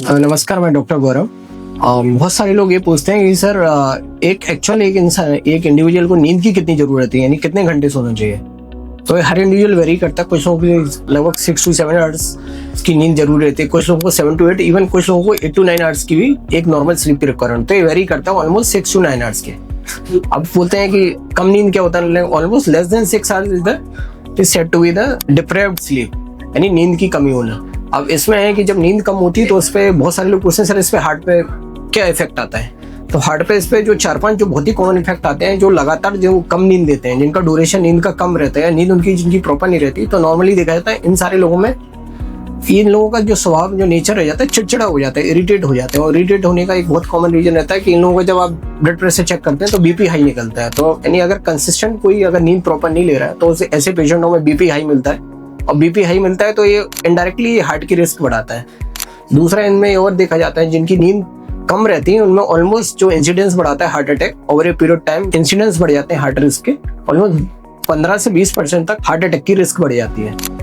नमस्कार, मैं डॉक्टर गौरव। बहुत सारे लोग ये पूछते हैं कि सर एक इंडिविजुअल को नींद की कितनी जरूरत है, यानी कितने घंटे सोना चाहिए। तो हर इंडिविजुअल वेरी करता है। कुछ लोगों की लगभग 6 to 7 आवर्स की नींद जरूरी रहती है, कुछ लोगों को 7 to 8, इवन कुछ लोगों को 8 to 9 आवर्स की भी एक नॉर्मल स्लीप की रिक्वायरमेंट। तो ये वेरी करता है ऑलमोस्ट 6 to 9 आवर्स के। अब बोलते हैं कि कम नींद क्या होता है, almost less than 6 hours is said to be the deprived sleep, यानी नींद की कमी होना। अब इसमें है कि जब नींद कम होती है तो उस पर बहुत सारे लोग पूछते हैं सर इस पे हार्ट पे क्या इफेक्ट आता है। तो हार्ट पे इस पे जो 4-5 जो बहुत ही कॉमन इफेक्ट आते हैं, जो लगातार जो कम नींद देते हैं, जिनका ड्यूरेशन नींद का कम रहता है, नींद उनकी जिनकी प्रॉपर नहीं रहती, तो नॉर्मली देखा जाता है इन सारे लोगों में इन लोगों का जो स्वभाव जो नेचर रह जाता है चिड़चिड़ा हो जाता है, इरिटेट हो जाते हैं। और इरिटेट होने का एक बहुत कॉमन रीजन रहता है कि इन लोगों को जब आप ब्लड प्रेशर चेक करते हैं तो बीपी हाई निकलता है। तो यानी अगर कंसिस्टेंट कोई अगर नींद प्रॉपर नहीं ले रहा है तो उसे ऐसे पेशेंटों में बीपी हाई मिलता है, और बीपी हाई मिलता है तो ये इनडायरेक्टली हार्ट की रिस्क बढ़ाता है। दूसरा इनमें और देखा जाता है जिनकी नींद कम रहती है उनमें ऑलमोस्ट जो इंसिडेंस बढ़ाता है heart attack over a period time, incidence बढ़ जाते हैं हार्ट रिस्क के, ऑलमोस्ट 15 से 20% तक हार्ट अटैक की रिस्क बढ़ जाती है।